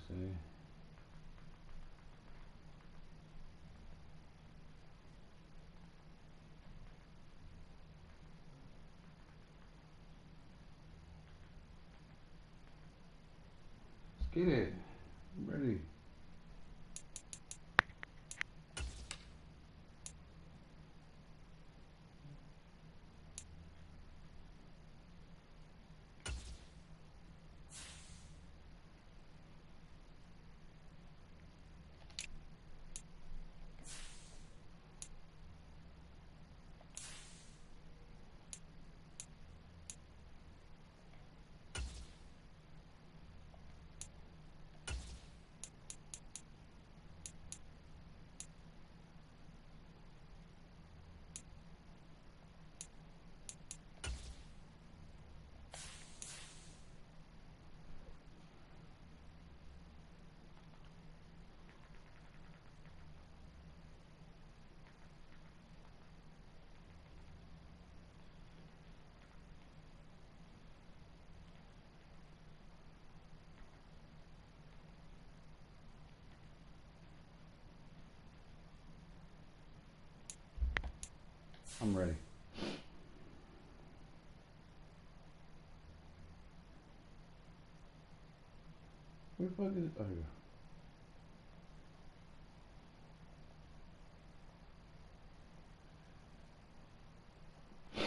see. Let's get it. I'm ready. I'm ready. Where the fuck is it? Oh, here.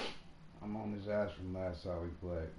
I'm on his ass from last time we played.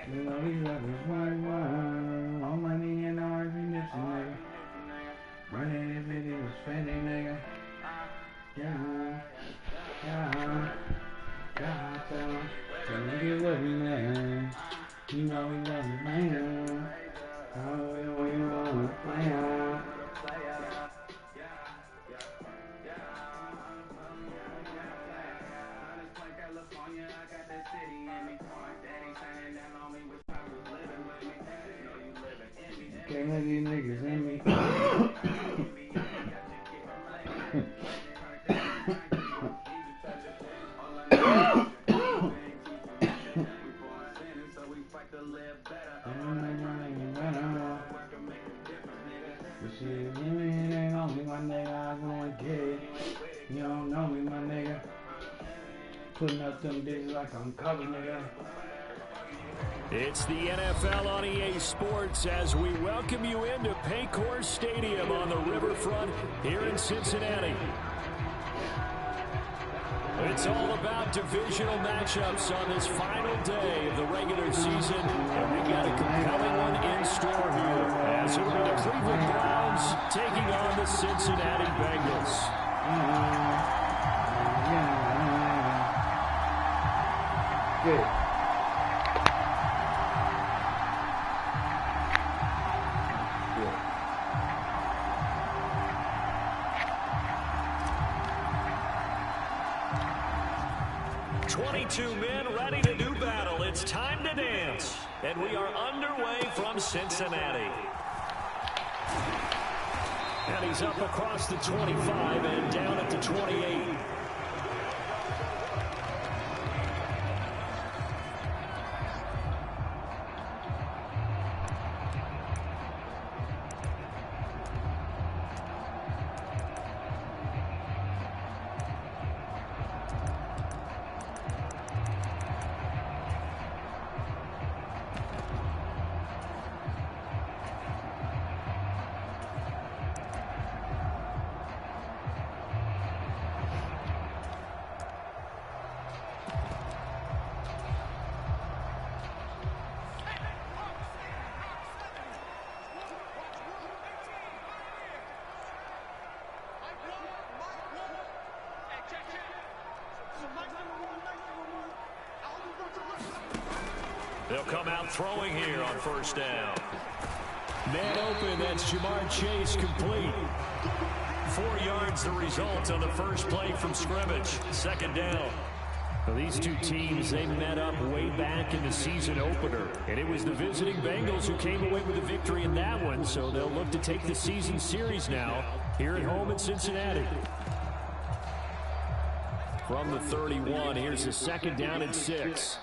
You know these rappers want all money and all everything, nigga. Running if it is spending, nigga. Yeah, tell nigga love me, man. You know we love me, man. Oh, you wanna play on. Can't let these niggas in me. You don't know me, my nigga. Putting up them digits like I'm covered, nigga. It's the NFL on EA Sports as we welcome you into Paycor Stadium on the riverfront here in Cincinnati. It's all about divisional matchups on this final day of the regular season, and we got a compelling one in store here as it'll be the Cleveland Browns taking on the Cincinnati Bengals. Good. Two men ready to do battle. It's time to dance. And we are underway from Cincinnati. And he's up across the 25 and down at the 28. They'll come out throwing here on first down. Man open, that's Jamar Chase complete. 4 yards the result on the first play from scrimmage. Second down. Well, these two teams, they met up way back in the season opener. And it was the visiting Bengals who came away with a victory in that one. So they'll look to take the season series now here at home in Cincinnati. From the 31, here's a second down and 6.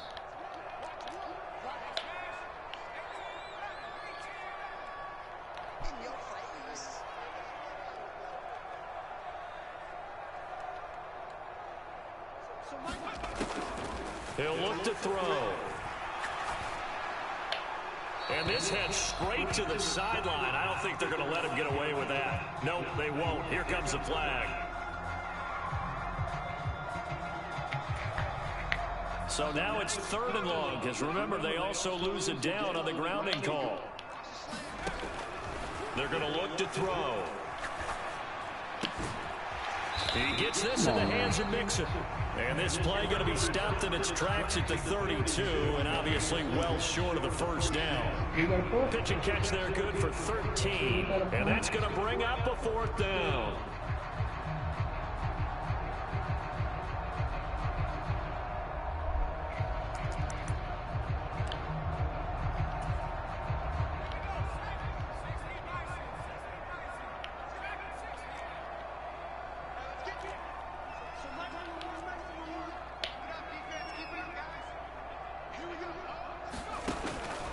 He'll look to throw. And this heads straight to the sideline. I don't think they're going to let him get away with that. Nope, they won't. Here comes the flag. So now it's 3rd and long, because remember, they also lose a down on the grounding call. They're going to look to throw. He gets this in the hands of Mixon. And this play going to be stopped in its tracks at the 32, and obviously well short of the first down. Pitch and catch there good for 13, and that's going to bring up a 4th down.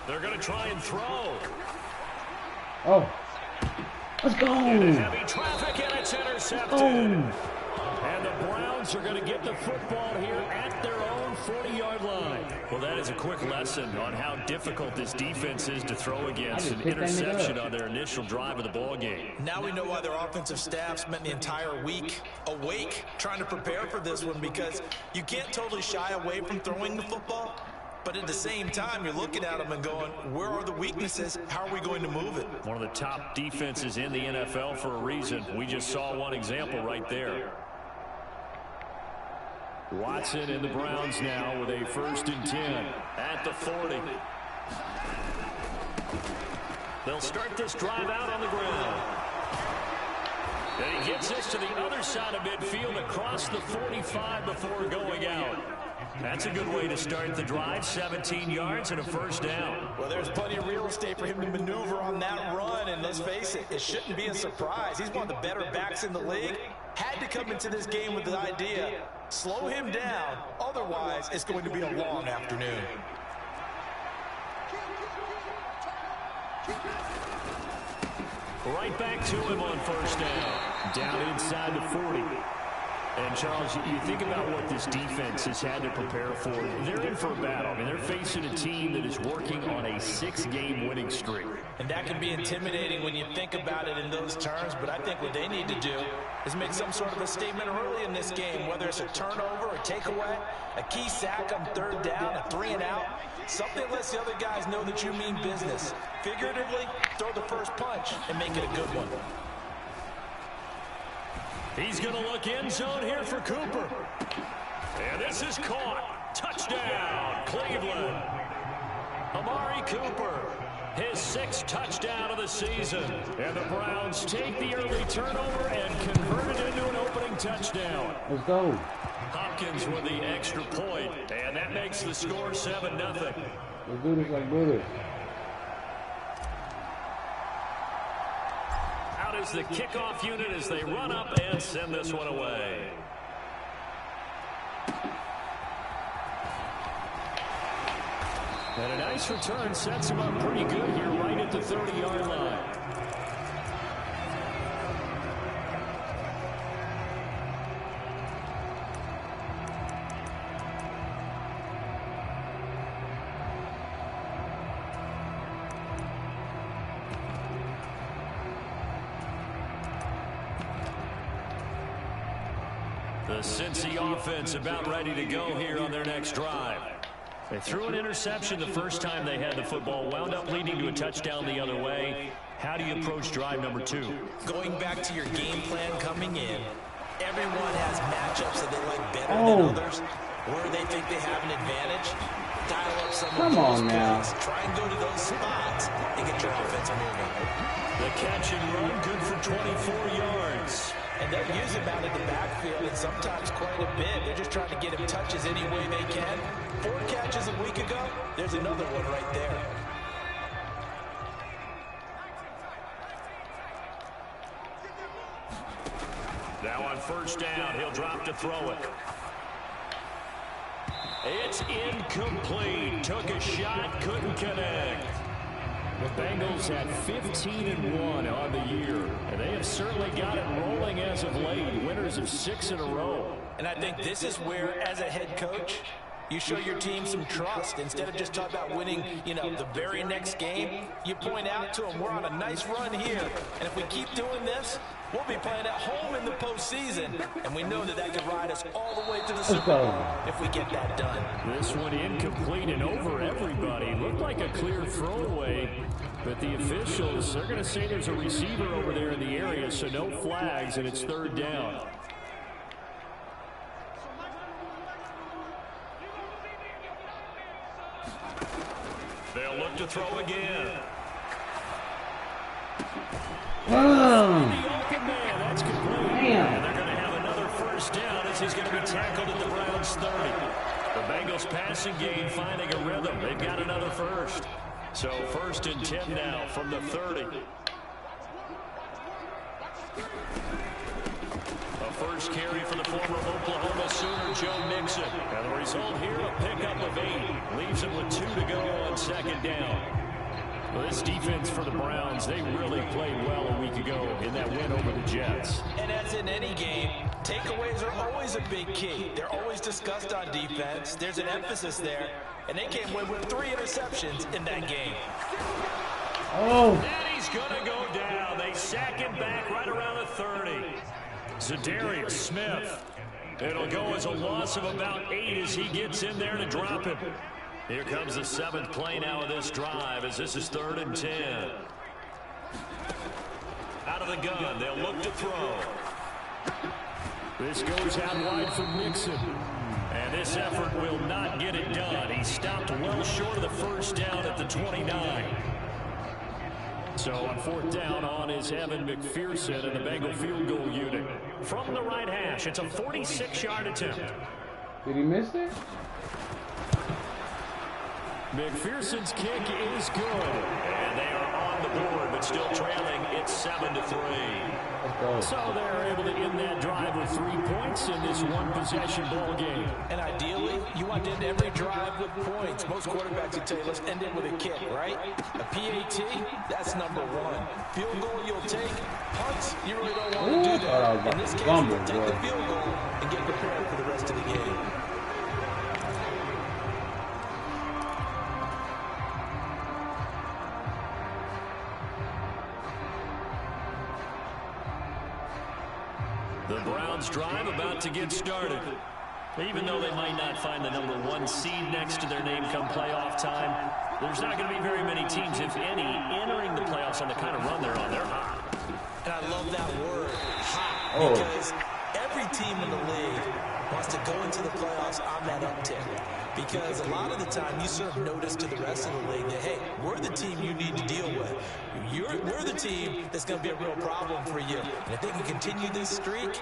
They're going to try and throw. Oh. Let's go. Into heavy traffic, and it's intercepted. And the Browns are going to get the football here at their own 40-yard line. Well, that is a quick lesson on how difficult this defense is to throw against. An interception on their initial drive of the ball game. Now we know why their offensive staff spent the entire week awake trying to prepare for this one, because you can't totally shy away from throwing the football. But at the same time, you're looking at them and going, where are the weaknesses? How are we going to move it? One of the top defenses in the NFL for a reason. We just saw one example right there. Watson and the Browns now with a 1st and 10 at the 40. They'll start this drive out on the ground. And he gets this to the other side of midfield across the 45 before going out. That's a good way to start the drive. 17 yards and a 1st down. Well, there's plenty of real estate for him to maneuver on that run, and let's face it, it shouldn't be a surprise. He's one of the better backs in the league. Had to come into this game with the idea, slow him down, otherwise it's going to be a long afternoon. Right back to him on 1st down. Down inside the 40. And, Charles, you think about what this defense has had to prepare for. They're in for a battle. I mean, they're facing a team that is working on a 6-game winning streak. And that can be intimidating when you think about it in those terms, but I think what they need to do is make some sort of a statement early in this game, whether it's a turnover, a takeaway, a key sack on 3rd down, a 3-and-out. Something lets the other guys know that you mean business. Figuratively, throw the first punch and make it a good one. He's going to look end zone here for Cooper. And this is caught. Touchdown, Cleveland. Amari Cooper, his 6th touchdown of the season. And the Browns take the early turnover and convert it into an opening touchdown. Let's go. Hopkins with the extra point, and that makes the score 7-0. Let's do this like brothers. Out is the kickoff unit as they run up and send this one away. And a nice return sets him up pretty good here right at the 30-yard line. The Cincy offense about ready to go here on their next drive. They threw an interception the first time they had the football, wound up leading to a touchdown the other way. How do you approach drive number 2? Going back to your game plan coming in, everyone has matchups that they like better than others, where they think they have an advantage. dial up some Come of those on now. plays. Try and go to those spots and get your offense moving. The catch and run, good for 24 yards. And they'll use him out of the backfield, and sometimes quite a bit. They're just trying to get him touches any way they can. 4 catches a week ago. There's another one right there. Now on first down, he'll drop to throw it. It's incomplete. Took a shot, couldn't connect. The Bengals had 15-1 on the year, and they have certainly got it rolling as of late. Winners of 6 in a row. And I think this is where, as a head coach, you show your team some trust. Instead of just talking about winning, the very next game, you point out to them, we're on a nice run here. And if we keep doing this, we'll be playing at home in the postseason. And we know that could ride us all the way to the Super Bowl if we get that done. This one incomplete and over everybody. Looked like a clear throwaway, but the officials, they're going to say there's a receiver over there in the area, so no flags, and it's third down. They'll look to throw again. The open man, that's complete. And they're going to have another first down as he's going to be tackled at the Browns' 30. The Bengals passing game finding a rhythm. They've got another first. So first and 10 now from the 30. A first carry for the former Oklahoma Sooner, Joe Mixon. And the result here, a pickup of 8. Leaves him with 2 to go on second down. Well, this defense for the Browns, they really played well a week ago in that win over the Jets. And as in any game, takeaways are always a big key. They're always discussed on defense. There's an emphasis there. And they came away with 3 interceptions in that game. Oh. And he's going to go down. They sack him back right around the 30. Zadarius Smith. It'll go as a loss of about 8 as he gets in there to drop it. Here comes the 7th play now of this drive as this is 3rd and 10. Out of the gun, they'll look to throw. This goes out wide for Mixon. And this effort will not get it done. He stopped well short of the first down at the 29. So on 4th down on is Evan McPherson and the Bengal field goal unit. From the right hash, it's a 46-yard attempt. Did he miss it? McPherson's kick is good. And they are on the board, but still trailing. It's 7-3. So they're able to end that drive with 3 points in this one-possession ball game. And ideally, you want to end every drive with points. Most quarterbacks would tell you, let's end it with a kick, right? A PAT, that's number 1. Field goal you'll take. Punts, you really don't want to do that. In this case, you'll take the field goal and get prepared for the rest of the game. The Browns drive about to get started. Even though they might not find the number 1 seed next to their name come playoff time, there's not going to be very many teams, if any, entering the playoffs on the kind of run they're on. They're hot. And I love that word, hot, because every team in the league wants to go into the playoffs on that uptick. Because a lot of the time you serve notice to the rest of the league that, hey, we're the team you need to deal with. We're the team that's going to be a real problem for you. And if they can continue this streak,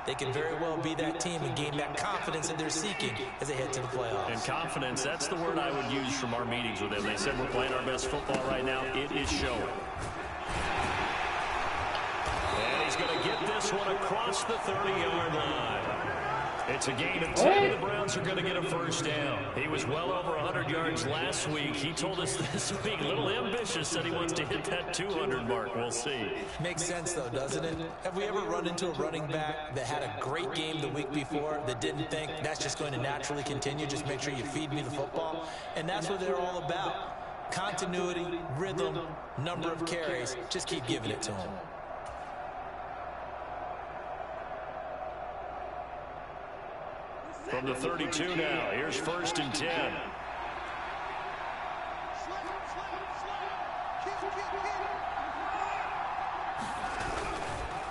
they can very well be that team and gain that confidence that they're seeking as they head to the playoffs. And confidence, that's the word I would use from our meetings with them. They said we're playing our best football right now. It is showing. And he's going to get this one across the 30-yard line. It's a gain of 10. The Browns are going to get a first down. He was well over 100 yards last week. He told us this week, a little ambitious, said he wants to hit that 200 mark. We'll see. Makes sense, though, doesn't it? Have we ever run into a running back that had a great game the week before that didn't think that's just going to naturally continue? Just make sure you feed me the football. And that's what they're all about. Continuity, rhythm, number of carries. Just keep giving it to them. From the 32 now, here's 1st and 10.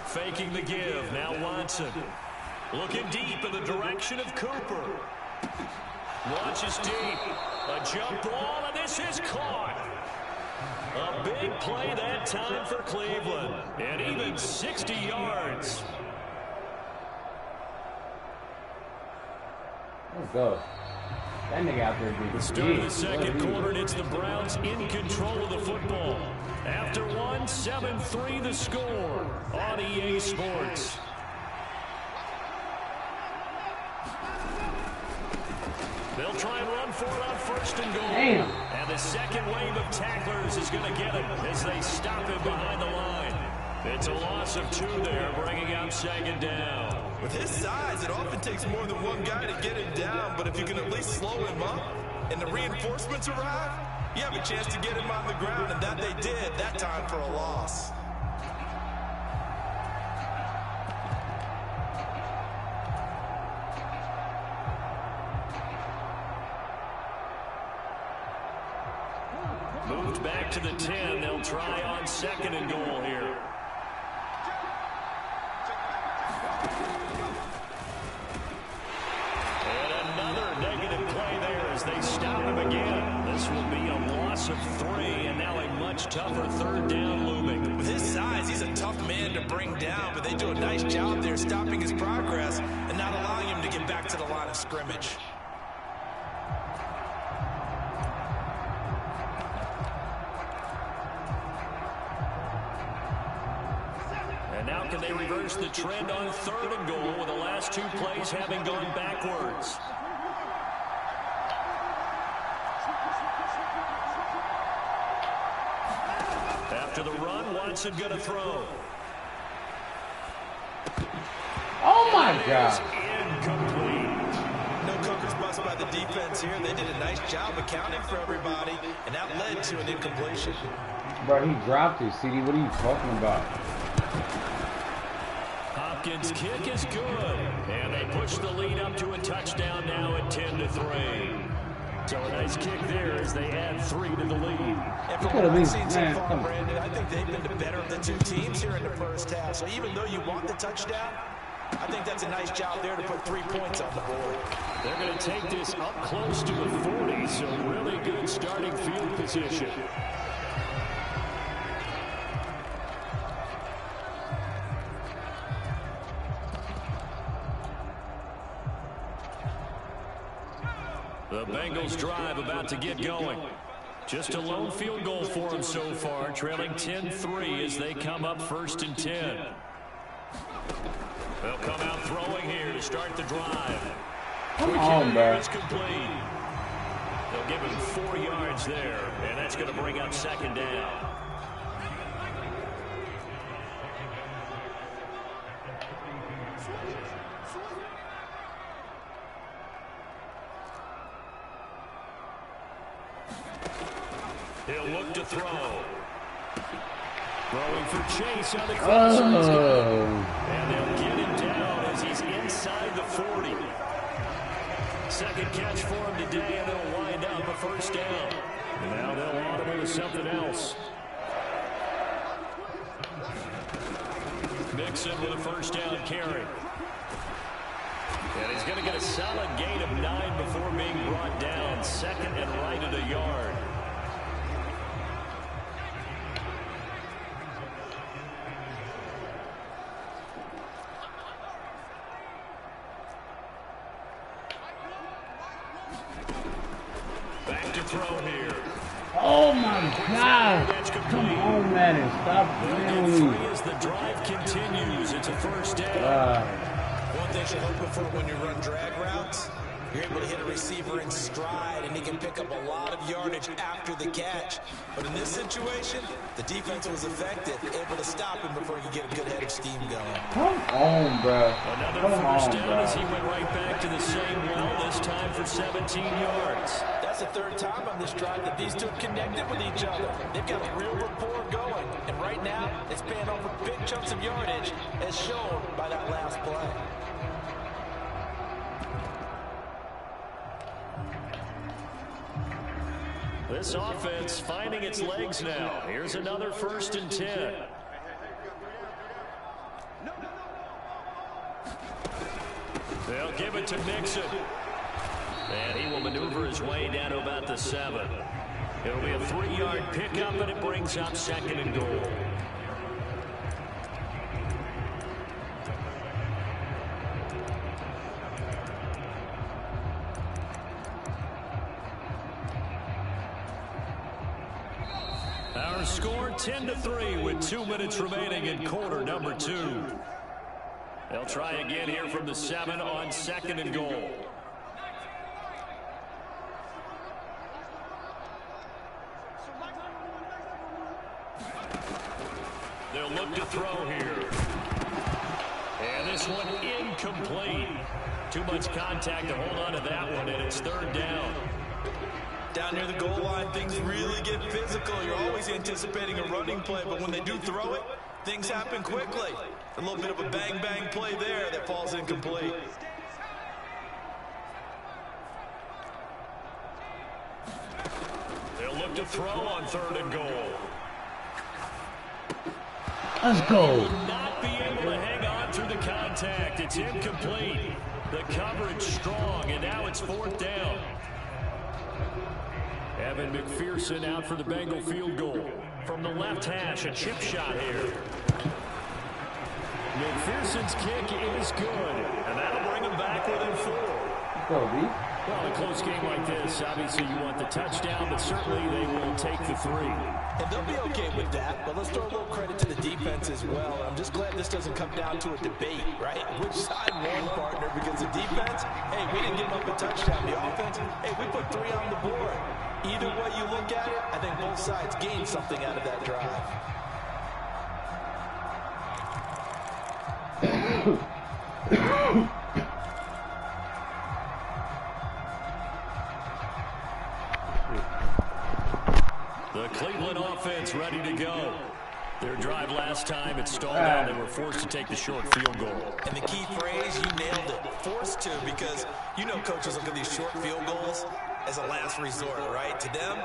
Faking the give, now Watson. Looking deep in the direction of Cooper. Launches deep. A jump ball, and this is caught. A big play that time for Cleveland. And even 60 yards. Let's go. That nigga out there big. The start of the second quarter, and it's the Browns in control of the football. After 7-3 the score on EA Sports. They'll try and run for it on 1st and goal. Damn. And the second wave of tacklers is going to get him as they stop him behind the line. It's a loss of 2 there, bringing up 2nd down. With his size, it often takes more than one guy to get him down, but if you can at least slow him up and the reinforcements arrive, you have a chance to get him on the ground, and that they did that time for a loss. Moved back to the 10. They'll try on 2nd and goal here. And another negative play there as they stop him again. This will be a loss of 3, and now a much tougher 3rd down looming. With his size, he's a tough man to bring down, but they do a nice job there stopping his progress and not allowing him to get back to the line of scrimmage. Now can they reverse the trend on 3rd and goal with the last 2 plays having gone backwards? After the run, Watson going to throw. Oh my God. Incomplete. No coverage bust by the defense here. They did a nice job accounting for everybody, and that led to an incompletion. Bro, he dropped it, CD. What are you talking about? Hopkins' kick is good, and they push the lead up to a touchdown now at 10-3. So a nice kick there as they add 3 to the lead. And from what I've seen so far, Brandon, I think they've been the better of the 2 teams here in the first half. So even though you want the touchdown, I think that's a nice job there to put 3 points on the board. They're going to take this up close to the 40, so really good starting field position. The Bengals drive about to get going. Just a lone field goal for them so far, trailing 10-3 as they come up 1st and 10. They'll come out throwing here to start the drive. Come on, bro. Is complete. They'll give him 4 yards there, and that's going to bring up 2nd down. He'll look to throw. Throwing for Chase on the cross. And they'll get him down as he's inside the 40. Second catch for him today, and they'll wind up a 1st down. And now they'll want him into something else. Mixon with a 1st down carry. And he's going to get a solid gain of 9 before being brought down. 2nd and right at a yard. Back to throw here. Oh my God! Come on, man, stop playing. As the drive continues, it's a 1st down. One thing you're hoping for when you run drag routes, you're able to hit a receiver in stride, and he can pick up a lot of yardage after the catch. But in this situation, the defense was effective, able to stop him before he could get a good head of steam going. Come on, bro. Another 1st down as he went right back to the same well, this time for 17 yards. That's the 3rd time on this drive that these 2 connected with each other. They've got a real rapport going, and right now, it's paying off with big chunks of yardage, as shown by that last play. This offense finding its legs now. Here's another 1st and 10. They'll give it to Mixon. And he will maneuver his way down to about the 7. It'll be a 3-yard pickup, and it brings up 2nd and goal. Our score 10-3 with 2 minutes remaining in quarter number 2. They'll try again here from the 7 on 2nd and goal. They'll look to throw here. And this one incomplete. Too much contact to hold on to that one, and it's 3rd down. Down near the goal line, things really get physical. You're always anticipating a running play, but when they do throw it, things happen quickly. A little bit of a bang-bang play there that falls incomplete. They'll look to throw on 3rd and goal. Let's go. He will not be able to hang on through the contact. It's incomplete. The coverage strong, and now it's 4th down. Evan McPherson out for the Bengal field goal. From the left hash, a chip shot here. McPherson's kick is good, and that'll bring him back within 4. Go, B. Well, a close game like this, obviously you want the touchdown, but certainly they will take the 3. And they'll be okay with that, but let's throw a little credit to the defense as well. I'm just glad this doesn't come down to a debate, right? Which side won, partner? Because the defense, hey, we didn't give up a touchdown. The offense, hey, we put 3 on the board. Either way you look at it, I think both sides gained something out of that drive. The Cleveland offense ready to go. Their drive last time, it stalled out. They were forced to take the short field goal. And the key phrase, you nailed it. Forced to, because you know coaches look at these short field goals as a last resort, right? To them,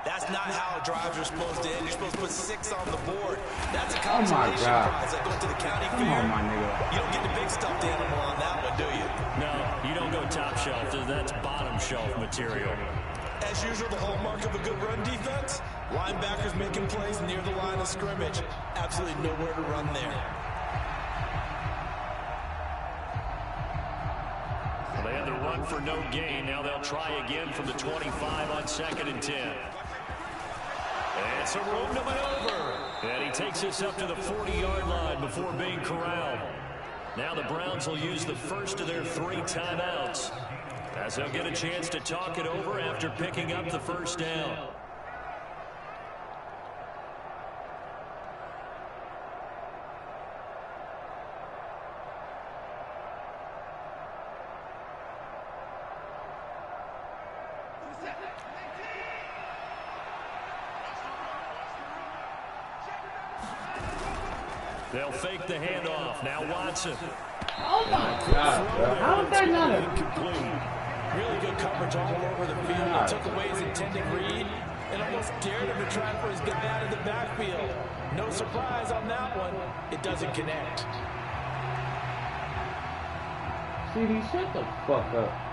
that's not how drives are supposed to end. You're supposed to put 6 on the board. That's a consolation prize that goes to the county fair. My nigga. You don't get the big stuffed animal on that one, do you? No, you don't go top shelf. That's bottom shelf material. As usual, the hallmark of a good run defense, linebackers making plays near the line of scrimmage. Absolutely nowhere to run there. Well, they had the run for no gain. Now they'll try again from the 25 on 2nd and 10. It's a room to maneuver. And he takes us up to the 40-yard line before being corralled. Now the Browns will use the first of their 3 timeouts, as they'll get a chance to talk it over after picking up the 1st down. They'll fake the handoff. Now Watson. Oh, my God, bro. How is that not incomplete? Really good coverage all over the field. It took away his intended read and almost dared him to try for his guy out of the backfield. No surprise on that one. It doesn't connect. CD, shut the fuck up.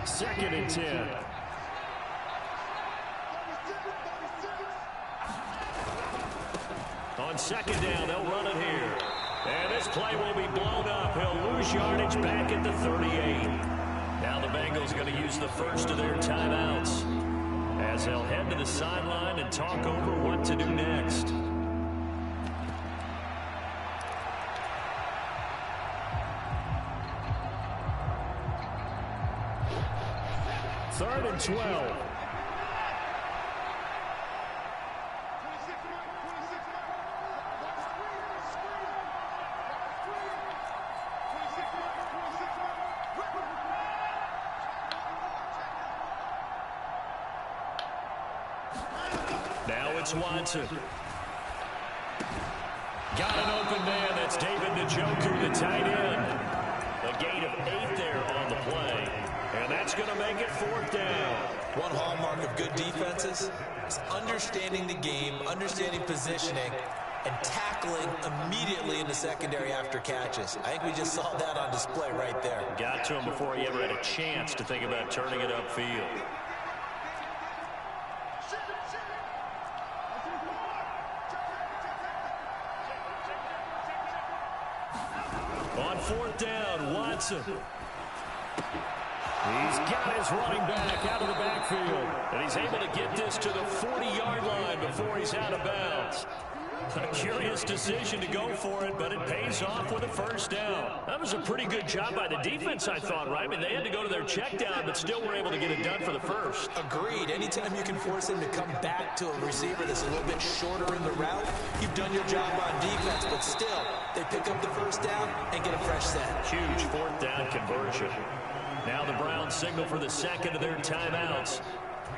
Second and 10. On 2nd down, they'll run it here. And this play will be blown up. He'll lose yardage back at the 38. Now the Bengals going to use the first of their timeouts, as they'll head to the sideline and talk over what to do next. Third and 12. Now it's Watson. Got an open man. That's David Njoku, the tight end. A gain of 8 there on the play. And that's going to make it 4th down. One hallmark of good defenses is understanding the game, understanding positioning, and tackling immediately in the secondary after catches. I think we just saw that on display right there. Got to him before he ever had a chance to think about turning it upfield. On 4th down, Watson. He's got his running back out of the backfield. And he's able to get this to the 40-yard line before he's out of bounds. A curious decision to go for it, but it pays off with a 1st down. That was a pretty good job by the defense, I thought, right? I mean, they had to go to their check down, but still were able to get it done for the 1st. Agreed. Anytime you can force him to come back to a receiver that's a little bit shorter in the route, you've done your job on defense, but still, they pick up the 1st down and get a fresh set. Huge 4th down conversion. Now the Browns signal for the 2nd of their timeouts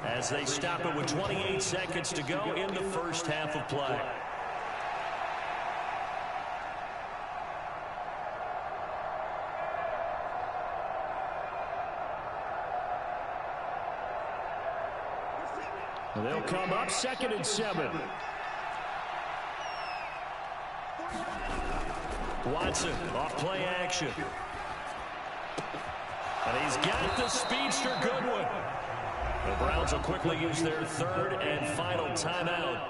as they stop it with 28 seconds to go in the 1st half of play. They'll come up 2nd and 7. Watson off play action. And he's got the speedster Goodwin. The Browns will quickly use their 3rd and final timeout.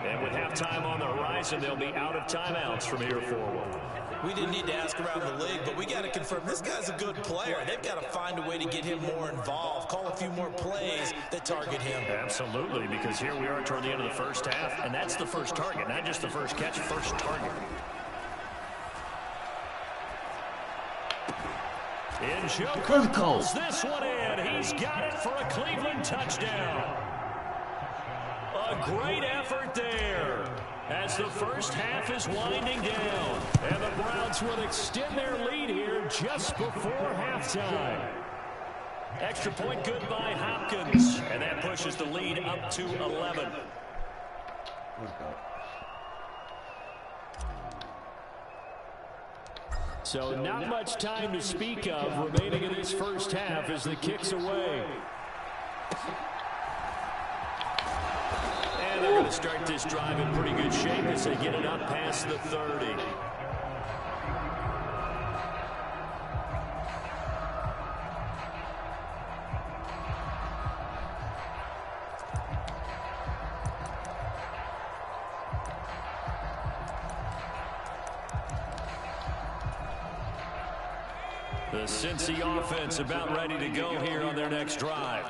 And with halftime on the horizon, they'll be out of timeouts from here forward. We didn't need to ask around the league, but we got to confirm this guy's a good player. They've got to find a way to get him more involved, call a few more plays that target him. Absolutely, because here we are toward the end of the 1st half, and that's the 1st target, not just the 1st catch, 1st target. Njoku calls this one in. He's got it for a Cleveland touchdown. A great effort there as the 1st half is winding down. And the Browns will extend their lead here just before halftime. Extra point good by Hopkins. And that pushes the lead up to 11. Let's go. So not much time to speak of remaining in this 1st half as the kick's away. And they're going to start this drive in pretty good shape as they get it up past the 30. The Cincy offense about ready to go here on their next drive.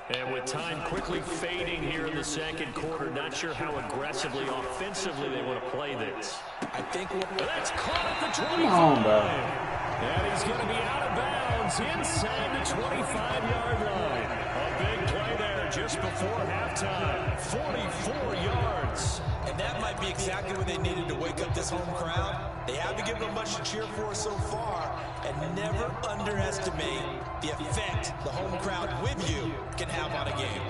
And with time quickly fading here in the 2nd quarter, not sure how aggressively, offensively they want to play this. I think that's caught at the 25. Come on, bro. And he's going to be out of bounds inside the 25-yard line. A big play there just before halftime. 44 yards. And that might be exactly what they needed to wake up this home crowd. They haven't given them much to cheer for so far, and never underestimate the effect the home crowd with you can have on a game.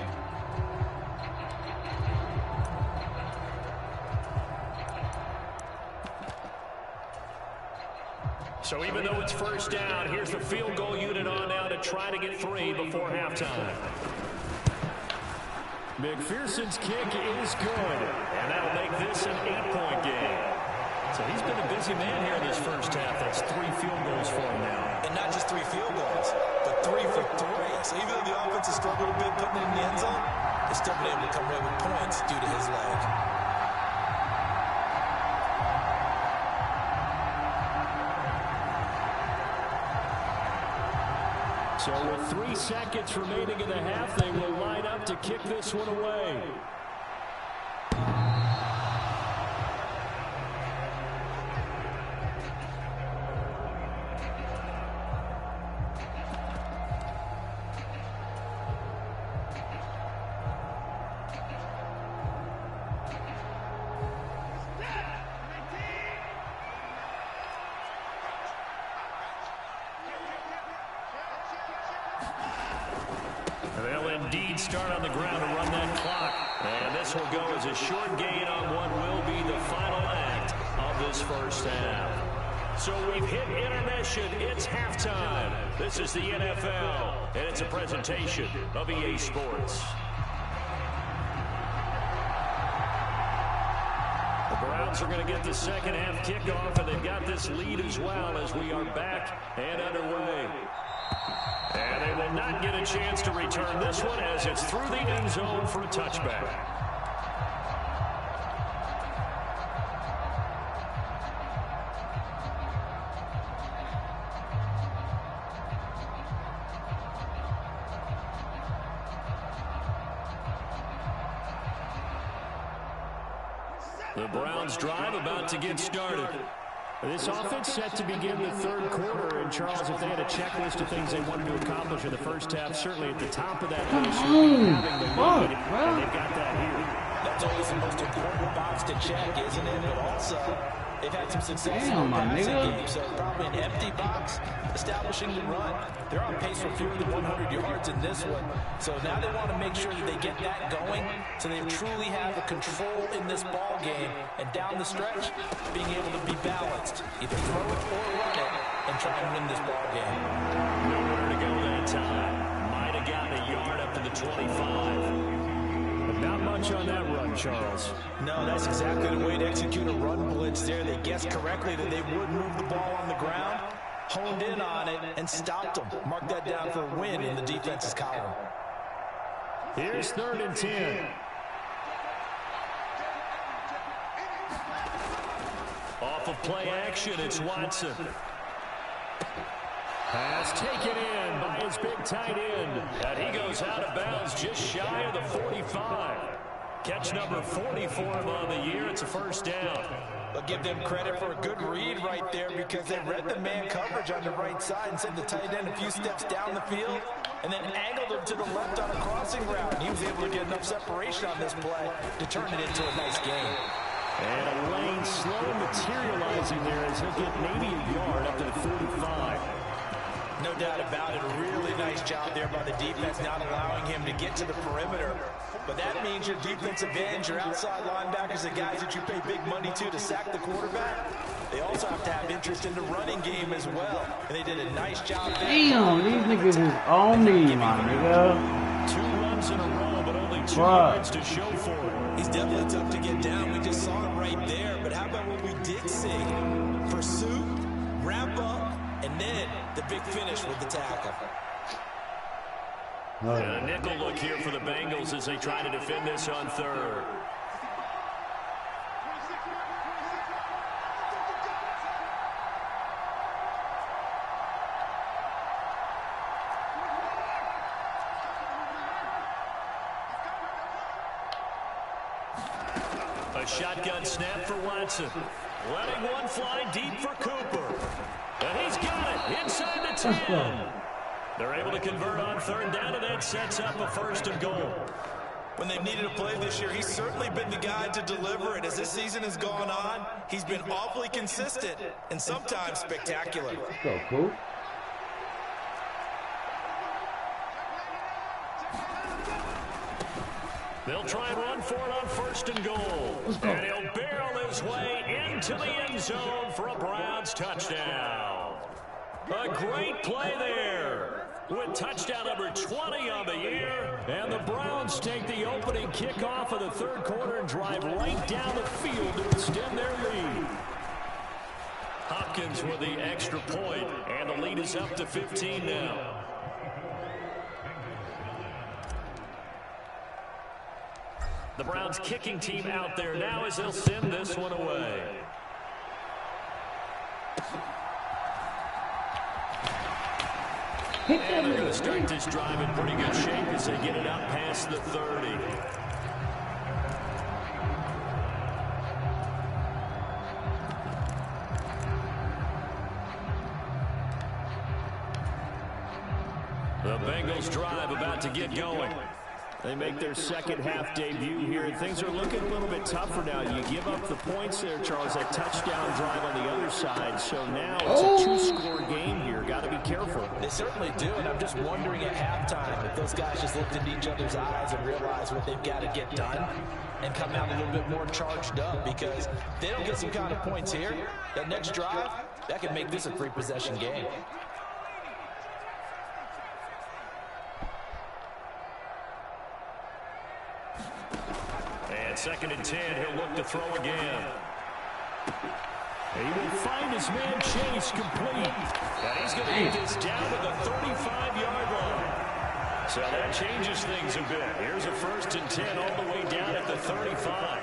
So even though it's 1st down, here's the field goal unit on now to try to get 3 before halftime. McPherson's kick is good, and that'll make this an 8-point game. So he's been a busy man here in this 1st half. That's 3 field goals for him now. And not just 3 field goals, but 3 for 3. So even though the offense has struggled a bit putting it in the end zone, they've still been able to come away with points due to his leg. So with 3 seconds remaining in the half, they will line up to kick this one away. They'll indeed start on the ground to run that clock. And this will go as a short gain on what will be the final act of this 1st half. So we've hit intermission. It's halftime. This is the NFL, and it's a presentation of EA Sports. The Browns are going to get the second half kickoff, and they've got this lead as well as we are back and underway. And they will not get a chance to return this one as it's through the end zone for a touchback. The Browns drive about to get started. This offense set to begin the third quarter. And, Charles, if they had a checklist of things they wanted to accomplish in the first half, certainly at the top of that list would be having the lead, and they've got that here. That's always the most important box to check, isn't it? But also, they've had some success in the passing game, so probably an empty box establishing the run. They're on pace for fewer than 100 yards in this one. So now they want to make sure that they get that going so they truly have a control in this ball game. And down the stretch, being able to be balanced. Either throw it or run it and try and win this ball game. Nowhere to go that time. Might have gotten a yard up to the 25. Not much on that run, Charles. No, that's exactly the way to execute a run blitz there. They guessed correctly that they would move the ball on the ground, honed in on it, and stopped them. Mark that down for a win in the defense's column. Here's 3rd and 10. Off of play action, it's Watson. Pass taken in by his big tight end. And he goes out of bounds just shy of the 45. Catch number 40 for him on the year. It's a first down. I'll give them credit for a good read right there because they read the man coverage on the right side and sent the tight end a few steps down the field and then angled him to the left on a crossing route. And he was able to get enough separation on this play to turn it into a nice game. And a lane slow materializing there as he'll get maybe a yard up to the 45. No doubt about it. A really nice job there by the defense, not allowing him to get to the perimeter. But that means your defensive ends, your outside linebackers, the guys that you pay big money to sack the quarterback, they also have to have interest in the running game as well. And they did a nice job there. Damn, these niggas is on me, my nigga. 2 runs in a row, but only 2 yards to show for it. He's definitely tough to get down. We just saw it right there. But how about what we did see? Pursuit, wrap up, and then the big finish with the tackle. And a nickel look here for the Bengals as they try to defend this on 3rd. A shotgun snap for Watson. Letting one fly deep for Cooper. And he's got it inside the 10. They're able to convert on 3rd down, and that sets up a 1st and goal. When they've needed a play this year, he's certainly been the guy to deliver it. As this season has gone on, he's been awfully consistent and sometimes spectacular. Let's go, cool. They'll try and run for it on 1st and goal. And he'll barrel his way into the end zone for a Browns touchdown. A great play there with touchdown number 20 on the year. And the Browns take the opening kickoff of the 3rd quarter and drive right down the field to extend their lead. Hopkins with the extra point, and the lead is up to 15 now. The Browns kicking team out there now as they'll send this one away. And they're going to start this drive in pretty good shape as they get it out past the 30. The Bengals drive about to get going. They make their second half debut here. Things are looking a little bit tougher now. You give up the points there, Charles, that touchdown drive on the other side. So now it's a two-score game here. Got to be careful. They certainly do, and I'm just wondering at halftime if those guys just looked into each other's eyes and realized what they've got to get done and come out a little bit more charged up, because if they don't get some kind of points here, that next drive, that could make this a three-possession game. And 2nd and 10, he'll look to throw again. He will find his man Chase complete. And he's going to get this down to the 35-yard line. So that changes things a bit. Here's a 1st and 10 all the way down at the 35.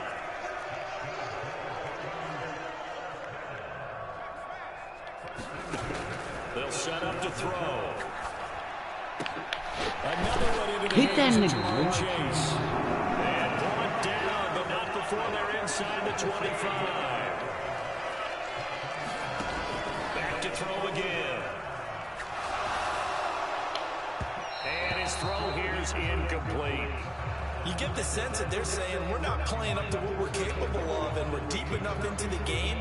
They'll set up to throw. Another one into the hands of Jamar Chase. And brought down, but not before they're inside the 25. Back to throw again. And his throw here is incomplete. You get the sense that they're saying we're not playing up to what we're capable of, and we're deep enough into the game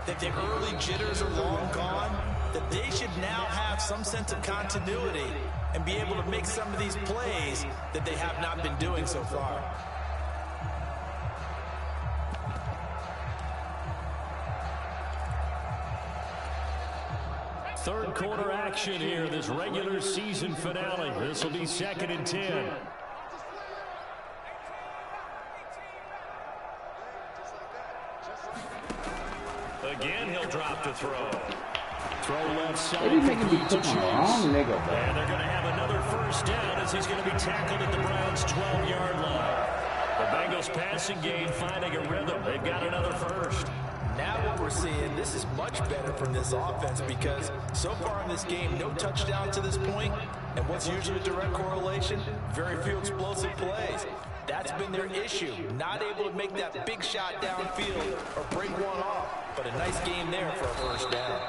that the early jitters are long gone, that they should now have some sense of continuity and be able to make some of these plays that they have not been doing so far. Third quarter action here, this regular season finale. This will be 2nd and 10. Again, he'll drop to throw. Throw left side. They be making me put my wrong nigga, bro. And they're going to have another 1st down as he's going to be tackled at the Browns' 12-yard line. The Bengals passing game finding a rhythm. They've got another 1st. Now what we're seeing, this is much better from this offense, because so far in this game, no touchdown to this point, and what's usually a direct correlation? Very few explosive plays. That's been their issue, not able to make that big shot downfield or break one off, but a nice game there for a 1st down.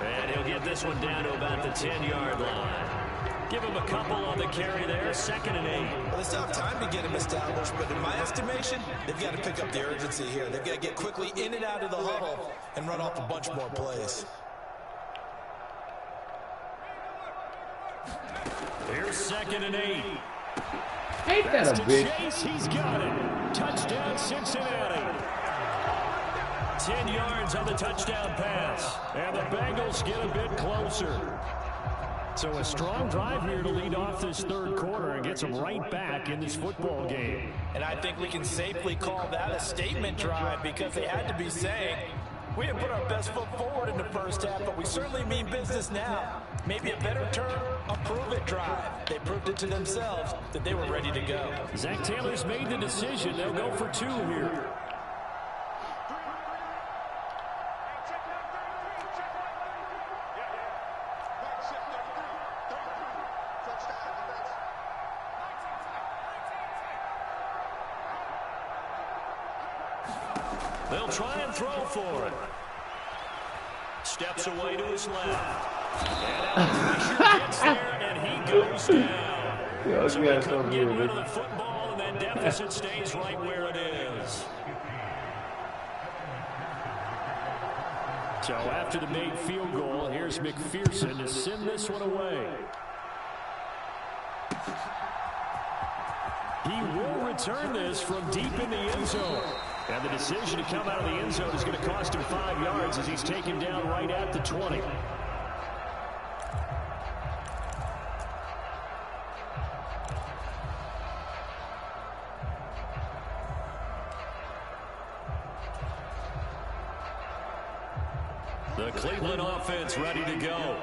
And he'll get this one down to about the 10-yard line. Give him a couple on the carry there, 2nd and 8. Well, they still have time to get him established, but in my estimation, they've got to pick up the urgency here. They've got to get quickly in and out of the huddle and run off a bunch more plays. Here's 2nd and 8. Ain't that a bitch? Chase, he's got it. Touchdown, Cincinnati. 10 yards on the touchdown pass. And the Bengals get a bit closer. So a strong drive here to lead off this third quarter and gets them right back in this football game. And I think we can safely call that a statement drive, because they had to be saying, we didn't put our best foot forward in the 1st half, but we certainly mean business now. Maybe a better term, a prove-it drive. They proved it to themselves that they were ready to go. Zach Taylor's made the decision. They'll go for 2 here. They'll try and throw for it. Steps away to his left. And gets there, and he goes down. So they couldn't get rid of the football, and that deficit stays right where it is. So after the made field goal, here's McPherson to send this one away. He will return this from deep in the end zone. And the decision to come out of the end zone is going to cost him 5 yards as he's taken down right at the 20. The Cleveland offense ready to go.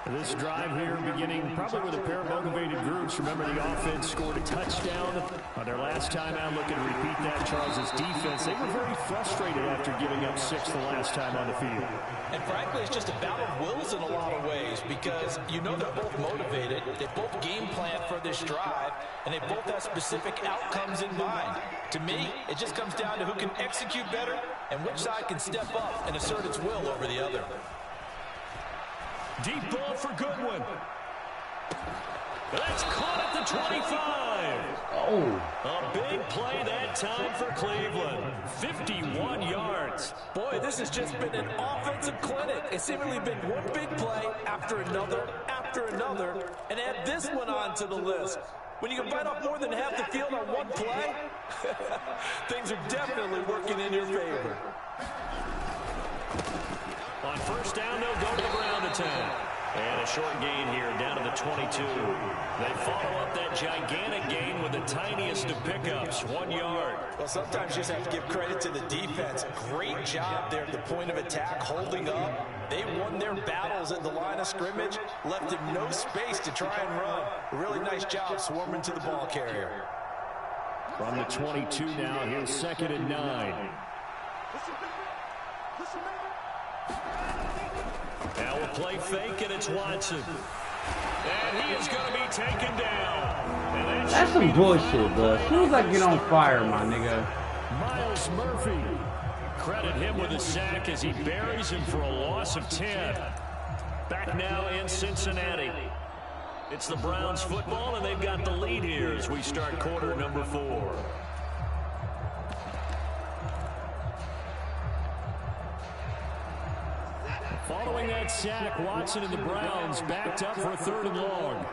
This drive here beginning probably with a pair of motivated groups. Remember, the offense scored a touchdown on their last time out. Looking to repeat that. Charles's defense, they were very frustrated after giving up 6 the last time on the field. And frankly, it's just a battle of wills in a lot of ways, because you know they're both motivated. They both game plan for this drive, and they both have specific outcomes in mind. To me, it just comes down to who can execute better and which side can step up and assert its will over the other. Deep ball for Goodwin. That's caught at the 25. Oh. A big play that time for Cleveland. 51 yards. Boy, this has just been an offensive clinic. It's seemingly been one big play after another, and add this one on to the list. When you can bite off more than half the field on one play, things are definitely working in your favor. On first down, they'll go to the ground attack. And a short gain here down to the 22. They follow up that gigantic gain with the tiniest of pickups, 1 yard. Well, sometimes you just have to give credit to the defense. Great job there at the point of attack, holding up. They won their battles at the line of scrimmage, left him no space to try and run. A really nice job swarming to the ball carrier. From the 22 now, here's 2nd and 9. Now we'll play fake, and it's Watson. And he is going to be taken down. That's some bullshit, bro. As soon as I get on fire, my nigga. Miles Murphy. Credit him with a sack as he buries him for a loss of 10. Back now in Cincinnati. It's the Browns football, and they've got the lead here as we start quarter number 4. Following that sack, Watson and the Browns backed up for a 3rd and long.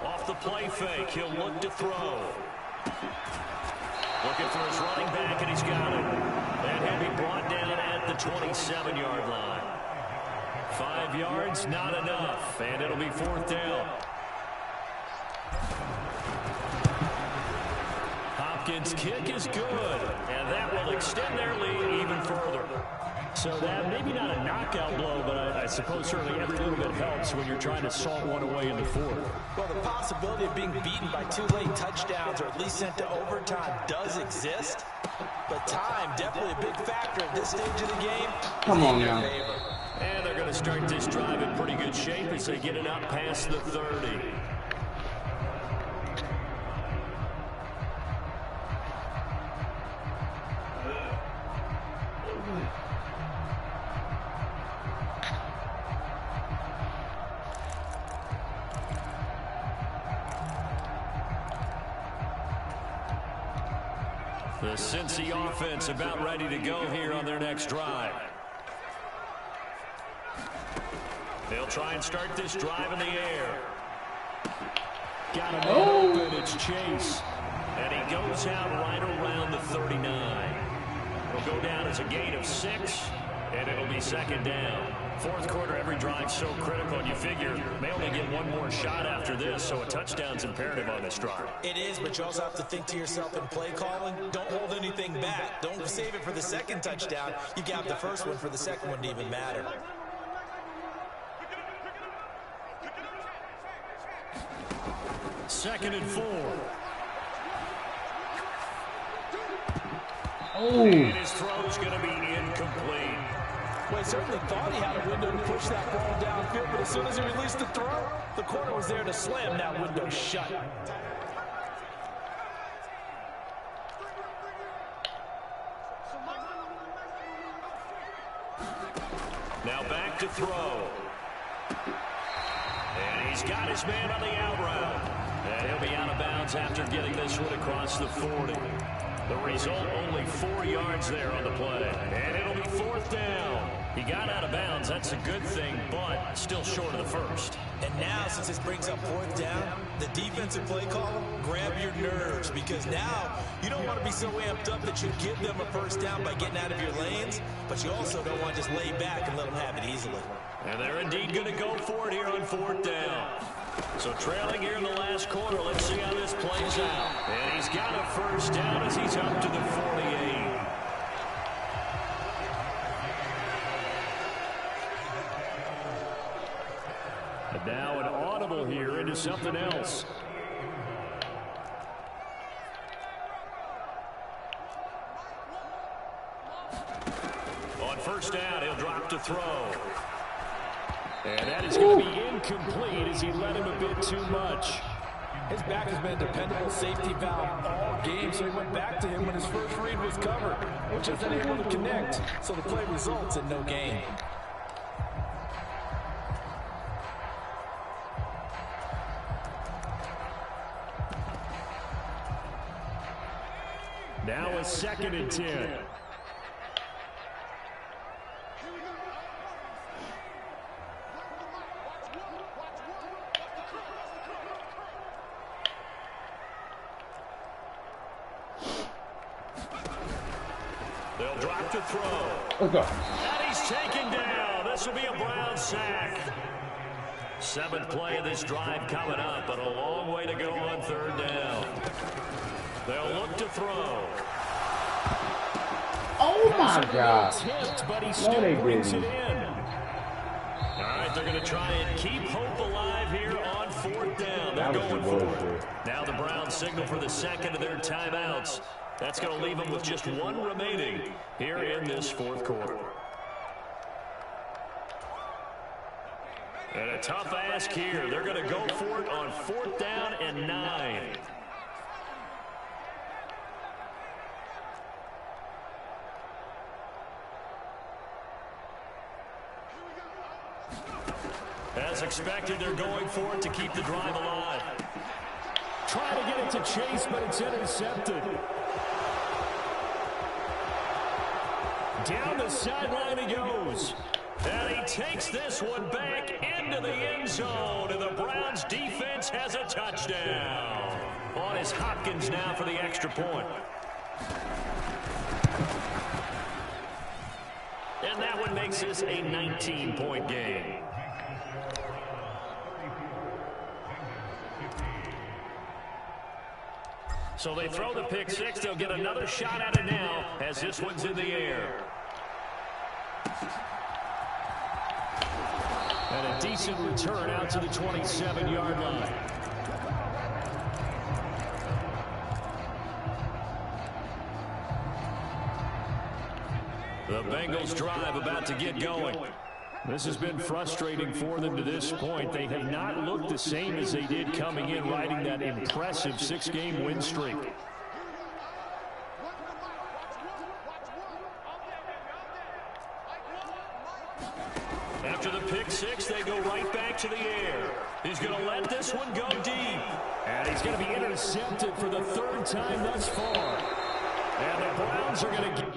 Off the play fake, he'll look to throw. Looking for his running back, and he's got it. And he'll be brought down at the 27-yard line. 5 yards, not enough, and it'll be 4th down. Hopkins' kick is good, and that will extend their lead even further. So that maybe not a knockout blow, but I suppose certainly every little bit helps when you're trying to salt one away in the 4th. Well, the possibility of being beaten by 2 late touchdowns or at least sent to overtime does exist, but time definitely a big factor at this stage of the game. Come on now. And they're going to start this drive in pretty good shape as they get it up past the 30. The Cincy offense about ready to go here on their next drive. They'll try and start this drive in the air. Got him open. It's Chase. And he goes out right around the 39. It'll go down as a gain of 6, and it'll be 2nd down. 4th quarter, every drive's so critical, and you figure may only get one more shot after this, so a touchdown's imperative on this drive. It is, but you also have to think to yourself in play calling, don't hold anything back. Don't save it for the 2nd touchdown. You got the 1st one for the 2nd one to even matter. Second and 4. Oh. And his throw's going to be incomplete. Well, he certainly thought he had a window to push that ball downfield, but as soon as he released the throw, the corner was there to slam that window shut. Now back to throw. And he's got his man on the out route. And he'll be out of bounds after getting this one across the 40. The result, only 4 yards there on the play. And it'll be 4th down. He got out of bounds. That's a good thing, but still short of the 1st. And now, since this brings up 4th down, the defensive play call, grab your nerves, because now you don't want to be so amped up that you give them a 1st down by getting out of your lanes, but you also don't want to just lay back and let them have it easily. And they're indeed going to go for it here on 4th down. So trailing here in the last quarter, let's see how this plays out. And he's got a 1st down as he's up to the 48. And now an audible here into something else. On 1st down, he'll drop to throw. And that is going to be incomplete as he led him a bit too much. His back has been a dependable safety valve all game, so he went back to him when his first read was covered, which is unable to connect, so the play results in no gain. Now a 2nd and 10. They'll drop to throw. Let's go. And he's taken down. This will be a Brown sack. 7th play of this drive coming up, but a long way to go on 3rd down. They'll look to throw. Oh my God! Tipped, but he still brings it in. All right, they're going to try and keep hope alive here on 4th down. They're going for it. Now the Browns signal for the 2nd of their timeouts. That's going to leave them with just 1 remaining here in this 4th quarter. And a tough ask here. They're going to go for it on 4th down and 9. As expected, they're going for it to keep the drive alive. Trying to get it to Chase, but it's intercepted. Down the sideline he goes. And he takes this one back into the end zone. And the Browns defense has a touchdown. On is Hopkins now for the extra point. And that one makes this a 19-point game. So they throw the pick 6. They'll get another shot at it now as this one's in the air. And a decent return out to the 27-yard line. The Bengals drive about to get going. This has been frustrating for them to this point. They have not looked the same as they did coming in, riding that impressive 6-game win streak. After the pick 6, they go right back to the air. He's going to let this one go deep. And he's going to be intercepted for the 3rd time thus far. And the Browns are going to get...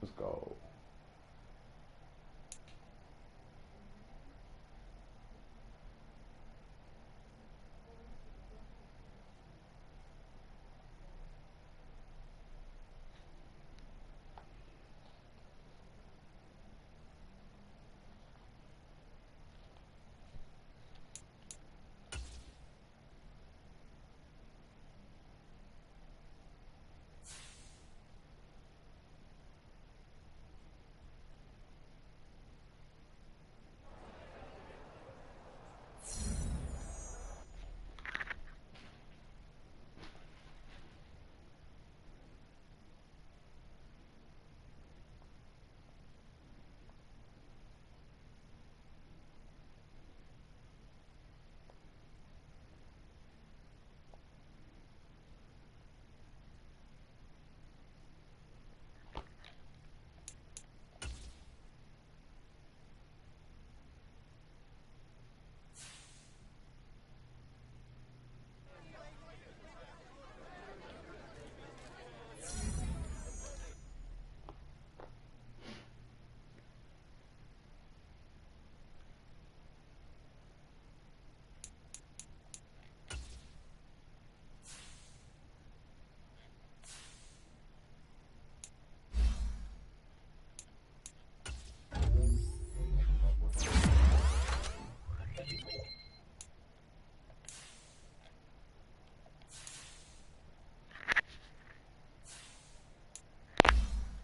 Let's go.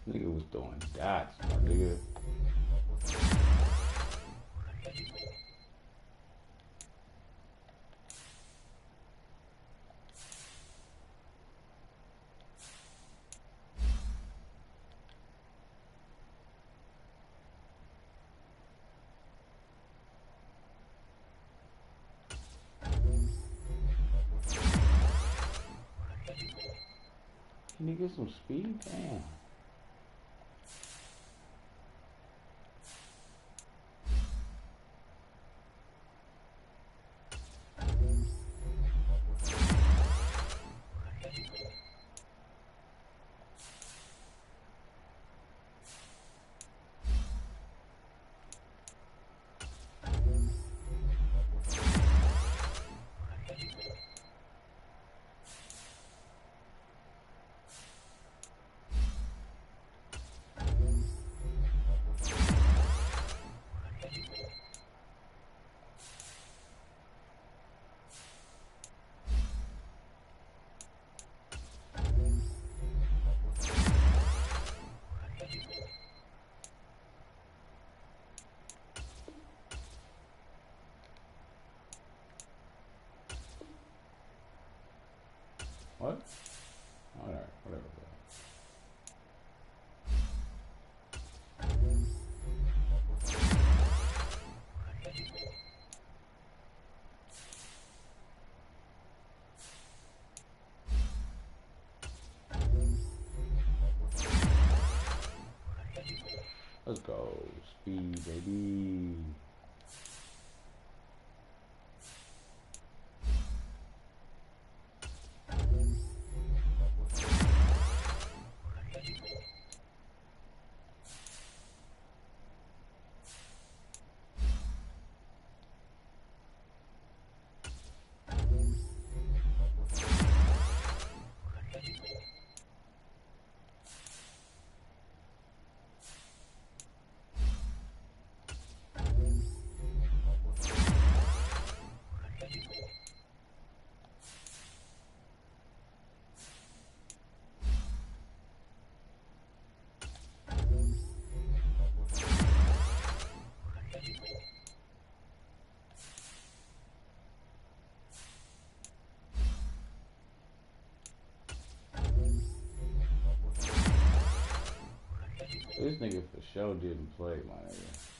Nigga was throwing dots, my nigga. Can you get some speed? Damn. What? Alright, whatever. Let's go. Speed, baby. This nigga for sure didn't play, my nigga.